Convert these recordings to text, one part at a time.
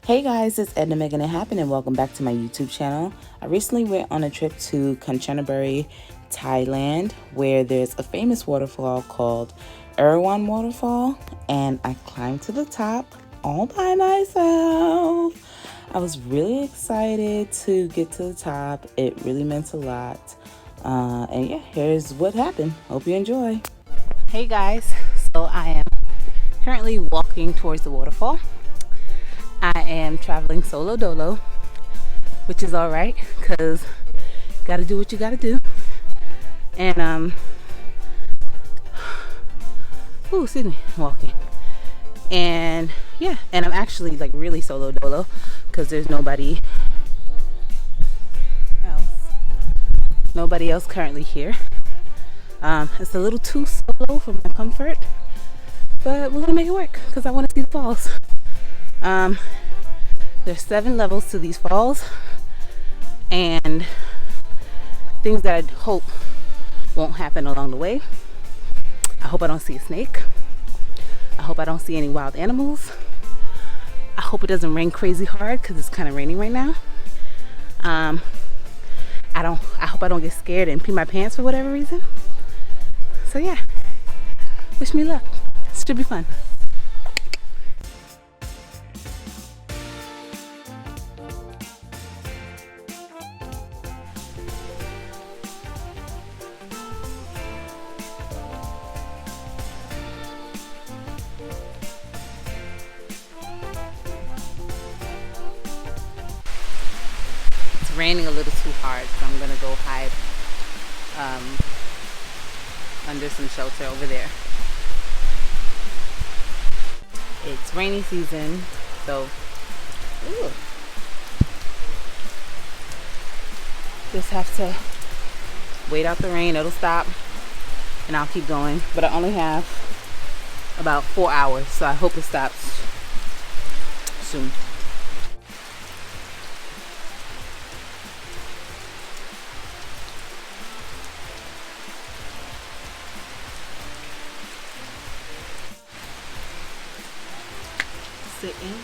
Hey guys, it's Edna making it happen and welcome back to my YouTube channel. I recently went on a trip to Kanchanaburi, Thailand, where there's a famous waterfall called Erawan Waterfall, and I climbed to the top all by myself. I was really excited to get to the top. It really meant a lot. And yeah, here's what happened. Hope you enjoy. Hey guys, so I am currently walking towards the waterfall. I am traveling solo dolo, which is all right because gotta do what you gotta do. And excuse me, walking. And yeah, and I'm actually like really solo dolo because there's nobody else currently here. It's a little too solo for my comfort, but we're gonna make it work because I want to see the falls. There's 7 levels to these falls, and things that I hope won't happen along the way. I hope I don't see a snake. I hope I don't see any wild animals. I hope it doesn't rain crazy hard because it's kind of raining right now. I hope I don't get scared and pee my pants for whatever reason. So yeah, wish me luck. It should be fun. Raining a little too hard, so I'm gonna go hide under some shelter over there. It's rainy season, so just have to wait out the rain. It'll stop and I'll keep going, but I only have about 4 hours, so I hope it stops soon. Sitting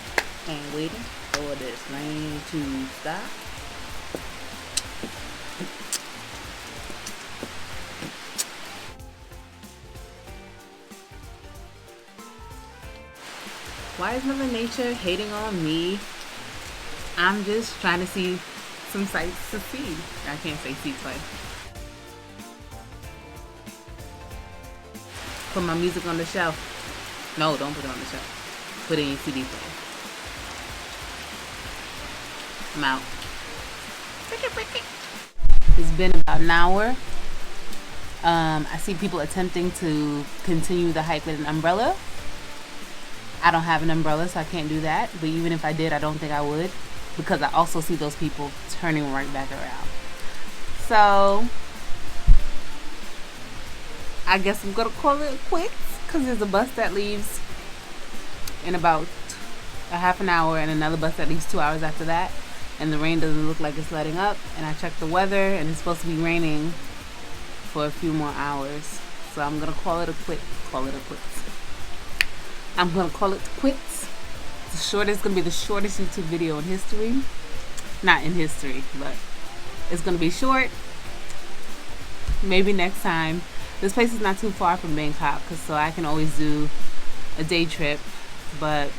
and waiting for this rain to stop. Why is Mother Nature hating on me? I'm just trying to see some sights to see. I can't say see twice. Put my music on the shelf. No, don't put it on the shelf. Put it in CD player. I'm out. It's been about an hour. I see people attempting to continue the hike with an umbrella. I don't have an umbrella, so I can't do that. But even if I did, I don't think I would, because I also see those people turning right back around. So I guess I'm gonna call it quits because there's a bus that leaves in about a half an hour and another bus that leaves 2 hours after that, and the rain doesn't look like it's letting up, and I checked the weather and it's supposed to be raining for a few more hours, so I'm gonna call it a quits. I'm gonna call it quits. It's gonna be the shortest YouTube video in history. Not in history, but it's gonna be short. Maybe next time. This place is not too far from Bangkok, so I can always do a day trip. But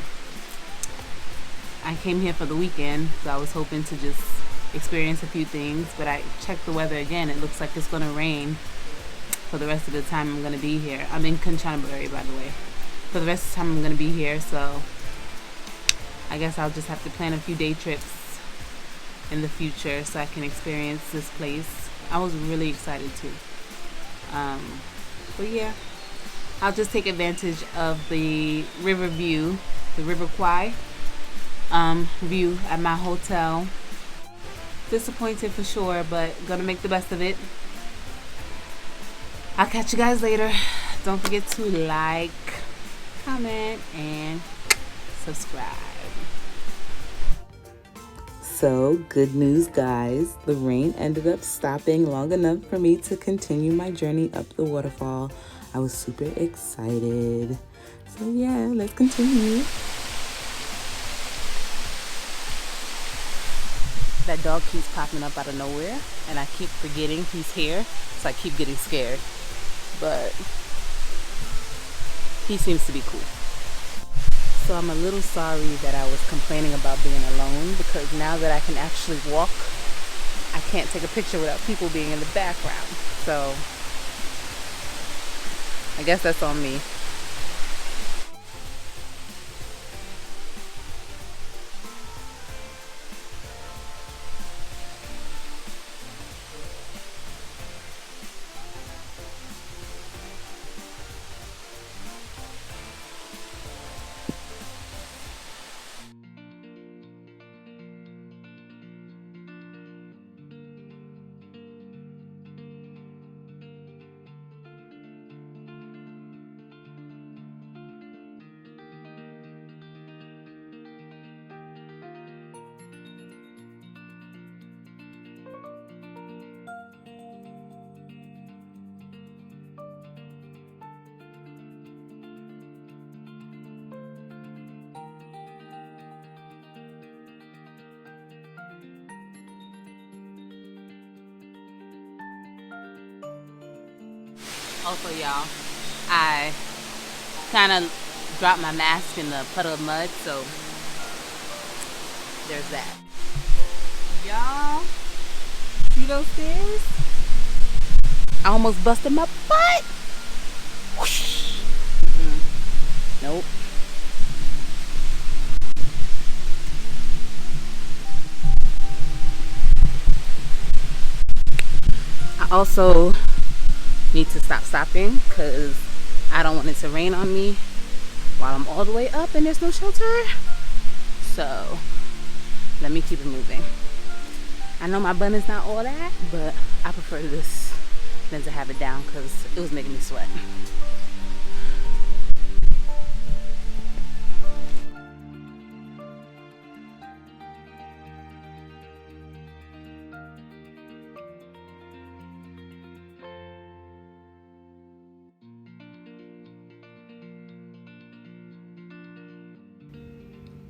I came here for the weekend, so I was hoping to just experience a few things. But I checked the weather again. It looks like it's going to rain for the rest of the time I'm going to be here. I'm in Kanchanaburi, by the way. For the rest of the time I'm going to be here, so I guess I'll just have to plan a few day trips in the future so I can experience this place. I was really excited too. But yeah, I'll just take advantage of the river view, the River Kwai view at my hotel. Disappointed for sure, but gonna make the best of it. I'll catch you guys later. Don't forget to like, comment, and subscribe. So, good news guys, the rain ended up stopping long enough for me to continue my journey up the waterfall. I was super excited. So yeah, let's continue. That dog keeps popping up out of nowhere, and I keep forgetting he's here, so I keep getting scared. But he seems to be cool. So I'm a little sorry that I was complaining about being alone, because now that I can actually walk, I can't take a picture without people being in the background. So I guess that's on me. Also, y'all, I kind of dropped my mask in the puddle of mud, so there's that. Y'all, see those stairs? I almost busted my butt. Whoosh. Nope. I also need to stop stopping because I don't want it to rain on me while I'm all the way up and there's no shelter. So let me keep it moving. I know my bun is not all that, but I prefer this than to have it down because it was making me sweat.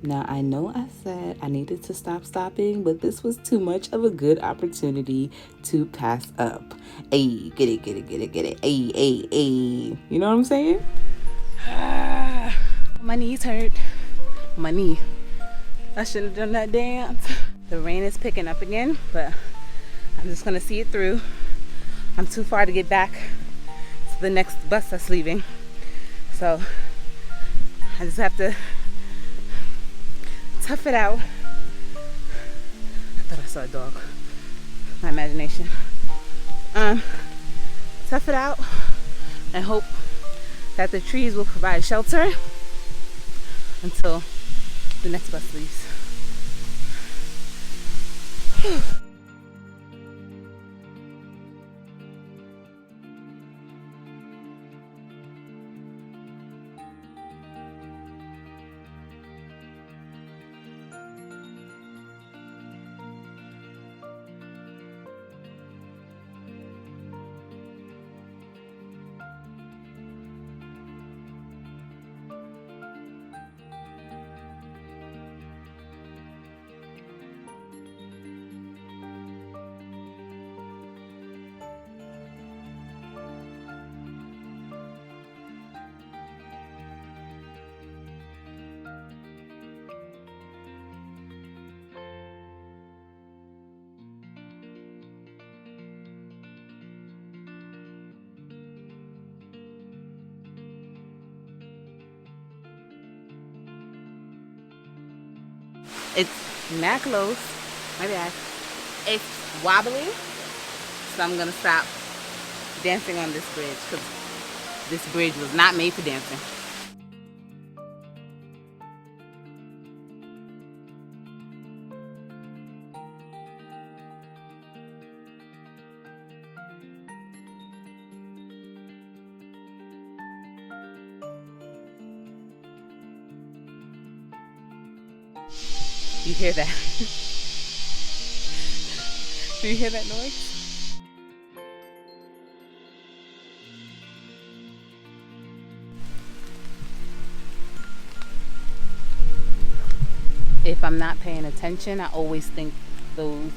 Now, I know I said I needed to stop stopping, but this was too much of a good opportunity to pass up. Ayy, get it, get it, get it, get it. Ayy, ayy, ayy. You know what I'm saying? My knees hurt. My knee. I shouldn't have done that dance. The rain is picking up again, but I'm just gonna see it through. I'm too far to get back to the next bus that's leaving. So I just have to tough it out. I thought I saw a dog. My imagination. Tough it out and hope that the trees will provide shelter until the next bus leaves. It's mad close. My bad. It's wobbly, so I'm gonna stop dancing on this bridge because this bridge was not made for dancing. You hear that? Do you hear that noise? If I'm not paying attention, I always think those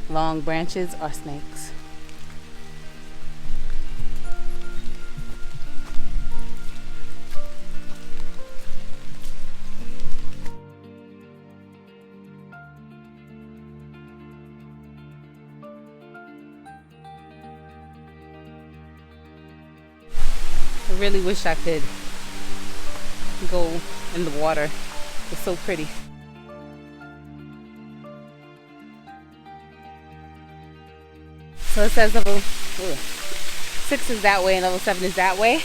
long branches are snakes. I really wish I could go in the water. It's so pretty. So it says level 6 is that way and level 7 is that way.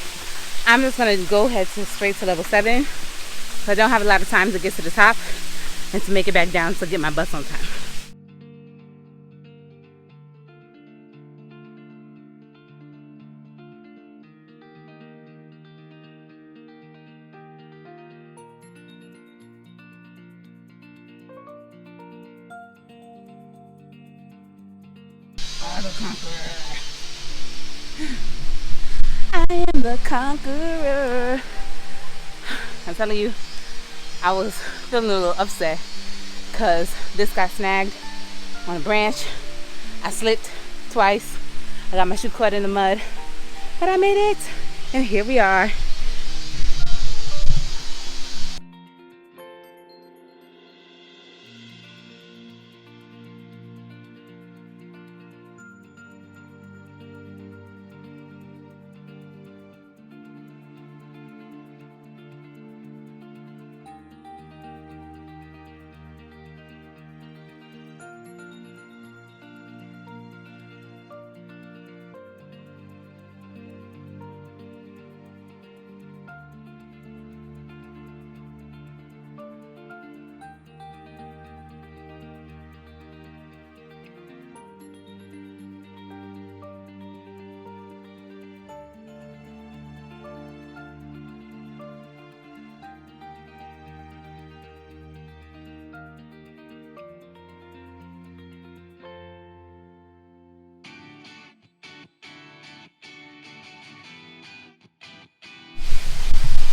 I'm just gonna go ahead straight to level 7. So I don't have a lot of time to get to the top and to make it back down to get my bus on time. I'm the conqueror. I am the conqueror. I'm telling you, I was feeling a little upset because this got snagged on a branch. I slipped twice. I got my shoe caught in the mud, but I made it, and here we are.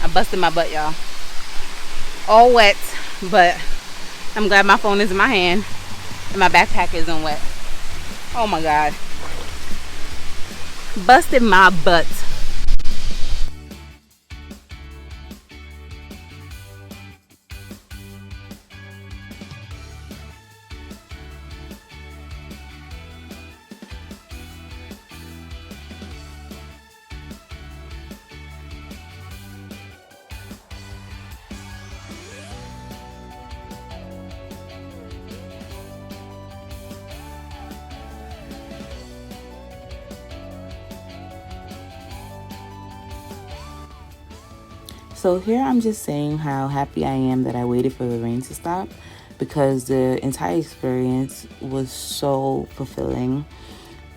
I busted my butt, y'all. All wet, but I'm glad my phone is in my hand and my backpack isn't wet. Oh my God. Busted my butt. So here I'm just saying how happy I am that I waited for the rain to stop, because the entire experience was so fulfilling.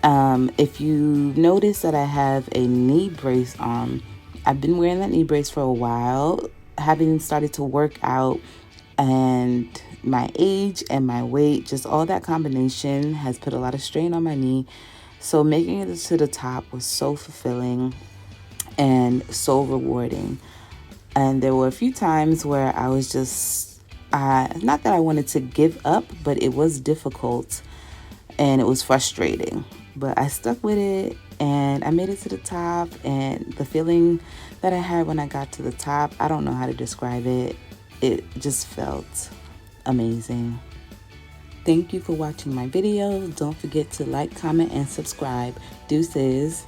If you notice that I have a knee brace on, I've been wearing that knee brace for a while, having started to work out, and my age and my weight, just all that combination has put a lot of strain on my knee. So making it to the top was so fulfilling and so rewarding. And there were a few times where I was just, not that I wanted to give up, but it was difficult and it was frustrating. But I stuck with it and I made it to the top. And the feeling that I had when I got to the top, I don't know how to describe it. It just felt amazing. Thank you for watching my video. Don't forget to like, comment, and subscribe. Deuces.